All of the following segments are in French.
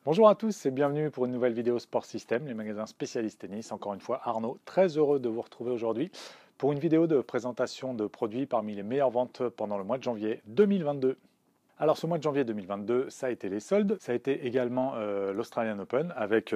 Bonjour à tous et bienvenue pour une nouvelle vidéo Sport System, les magasins spécialistes tennis. Encore une fois, Arnaud, très heureux de vous retrouver aujourd'hui pour une vidéo de présentation de produits parmi les meilleures ventes pendant le mois de janvier 2022. Alors ce mois de janvier 2022, ça a été les soldes, ça a été également l'Australian Open avec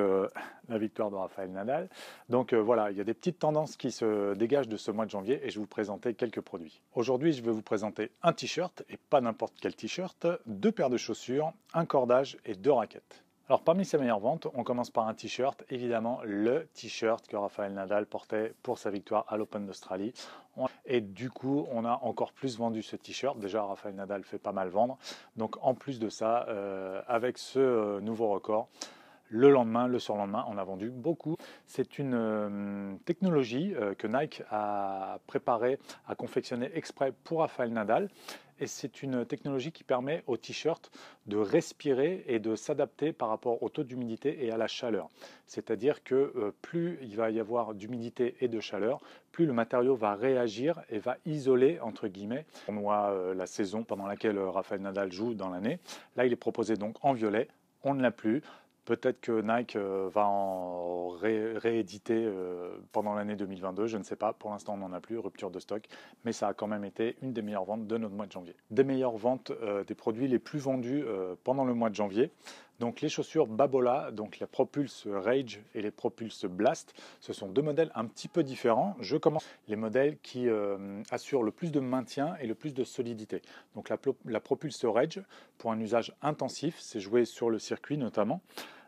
la victoire de Rafael Nadal. Donc voilà, il y a des petites tendances qui se dégagent de ce mois de janvier et je vais vous présenter quelques produits. Aujourd'hui, je vais vous présenter un t-shirt et pas n'importe quel t-shirt, deux paires de chaussures, un cordage et deux raquettes. Alors parmi ces meilleures ventes, on commence par un t-shirt, évidemment le t-shirt que Rafael Nadal portait pour sa victoire à l'Open d'Australie. Et du coup, on a encore plus vendu ce t-shirt. Déjà, Rafael Nadal fait pas mal vendre. Donc en plus de ça, avec ce nouveau record, le lendemain, le surlendemain, on a vendu beaucoup. C'est une technologie que Nike a préparée, a confectionnée exprès pour Rafael Nadal. Et c'est une technologie qui permet au t-shirt de respirer et de s'adapter par rapport au taux d'humidité et à la chaleur. C'est-à-dire que plus il va y avoir d'humidité et de chaleur, plus le matériau va réagir et va isoler, entre guillemets, la saison pendant laquelle Rafael Nadal joue dans l'année. Là, il est proposé donc en violet. On ne l'a plus. Peut-être que Nike va en rééditer pendant l'année 2022, je ne sais pas. Pour l'instant, on n'en a plus, rupture de stock. Mais ça a quand même été une des meilleures ventes de notre mois de janvier. Des meilleures ventes des produits les plus vendus pendant le mois de janvier. Donc les chaussures Babolat, donc la Propulse Rage et les Propulse Blast, ce sont deux modèles un petit peu différents. Je commence les modèles qui assurent le plus de maintien et le plus de solidité. Donc la Propulse Rage, pour un usage intensif, c'est joué sur le circuit notamment.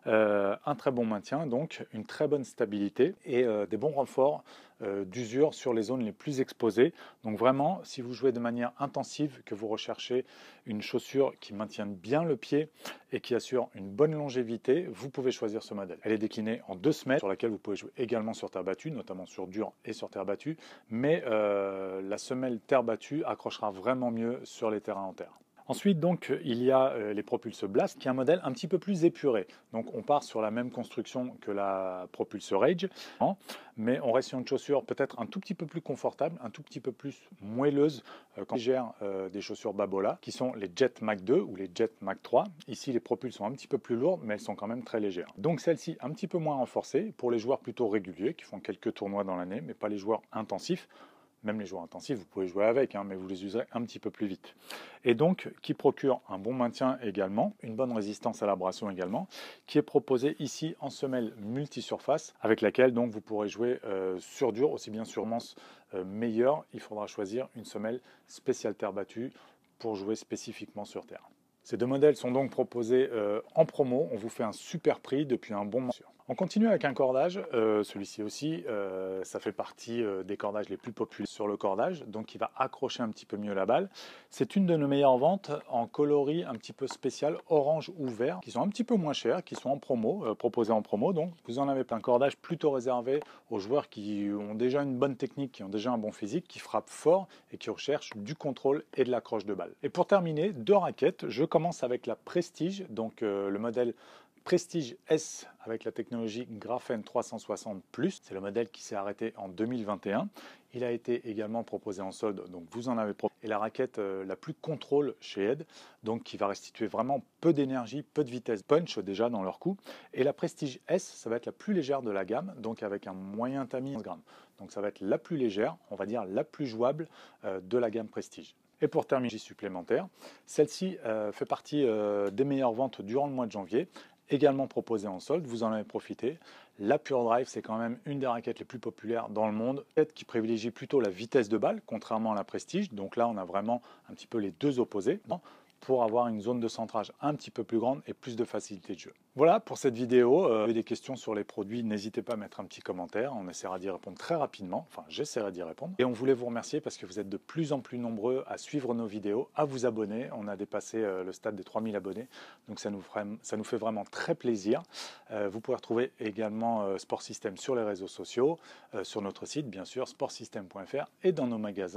Un très bon maintien, donc une très bonne stabilité et des bons renforts d'usure sur les zones les plus exposées. Donc vraiment, si vous jouez de manière intensive, que vous recherchez une chaussure qui maintienne bien le pied et qui assure une bonne longévité, vous pouvez choisir ce modèle. Elle est déclinée en 2 semelles sur laquelle vous pouvez jouer également sur terre battue, notamment sur dur et sur terre battue, mais la semelle terre battue accrochera vraiment mieux sur les terrains en terre. Ensuite, donc, il y a les Propulse Blast, qui est un modèle un petit peu plus épuré. Donc, on part sur la même construction que la Propulse Rage, mais on reste sur une chaussure peut-être un tout petit peu plus confortable, un tout petit peu plus moelleuse quand on gère des chaussures Babolat, qui sont les Jet Mach 2 ou les Jet Mach 3. Ici, les Propulse sont un petit peu plus lourdes, mais elles sont quand même très légères. Donc, celle-ci, un petit peu moins renforcée pour les joueurs plutôt réguliers, qui font quelques tournois dans l'année, mais pas les joueurs intensifs. Même les joueurs intensifs, vous pouvez jouer avec, mais vous les userez un petit peu plus vite. Et donc, qui procure un bon maintien également, une bonne résistance à l'abrasion également, qui est proposé ici en semelle multisurface, avec laquelle donc vous pourrez jouer sur dur, aussi bien sur manche meilleur. Il faudra choisir une semelle spéciale terre battue pour jouer spécifiquement sur terre. Ces deux modèles sont donc proposés en promo. On vous fait un super prix depuis un bon moment. On continue avec un cordage, celui-ci aussi, ça fait partie des cordages les plus populaires sur le cordage, donc il va accrocher un petit peu mieux la balle. C'est une de nos meilleures ventes en coloris un petit peu spécial, orange ou vert, qui sont un petit peu moins chers, qui sont en promo, proposés en promo. Donc vous en avez un cordage plutôt réservé aux joueurs qui ont déjà une bonne technique, qui ont déjà un bon physique, qui frappent fort et qui recherchent du contrôle et de l'accroche de balle. Et pour terminer, deux raquettes. Je commence avec la Prestige, donc le modèle Prestige S avec la technologie Graphene 360 Plus. C'est le modèle qui s'est arrêté en 2021. Il a été également proposé en solde, donc vous en avez proposé. Et la raquette la plus contrôle chez Ed, donc qui va restituer vraiment peu d'énergie, peu de vitesse, punch déjà dans leur coup. Et la Prestige S, ça va être la plus légère de la gamme, donc avec un moyen tamis 15 grammes. Donc ça va être la plus légère, on va dire la plus jouable de la gamme Prestige. Et pour terminer, supplémentaire, celle-ci fait partie des meilleures ventes durant le mois de janvier. Également proposée en solde, vous en avez profité. La Pure Drive, c'est quand même une des raquettes les plus populaires dans le monde, qui privilégie plutôt la vitesse de balle, contrairement à la Prestige. Donc là, on a vraiment un petit peu les deux opposés pour avoir une zone de centrage un petit peu plus grande et plus de facilité de jeu. Voilà pour cette vidéo. Si vous avez des questions sur les produits, n'hésitez pas à mettre un petit commentaire. On essaiera d'y répondre très rapidement. Enfin, j'essaierai d'y répondre. Et on voulait vous remercier parce que vous êtes de plus en plus nombreux à suivre nos vidéos, à vous abonner. On a dépassé le stade des 3000 abonnés. Donc ça nous fait vraiment très plaisir. Vous pouvez retrouver également Sport System sur les réseaux sociaux, sur notre site, bien sûr, sportsystem.fr et dans nos magasins.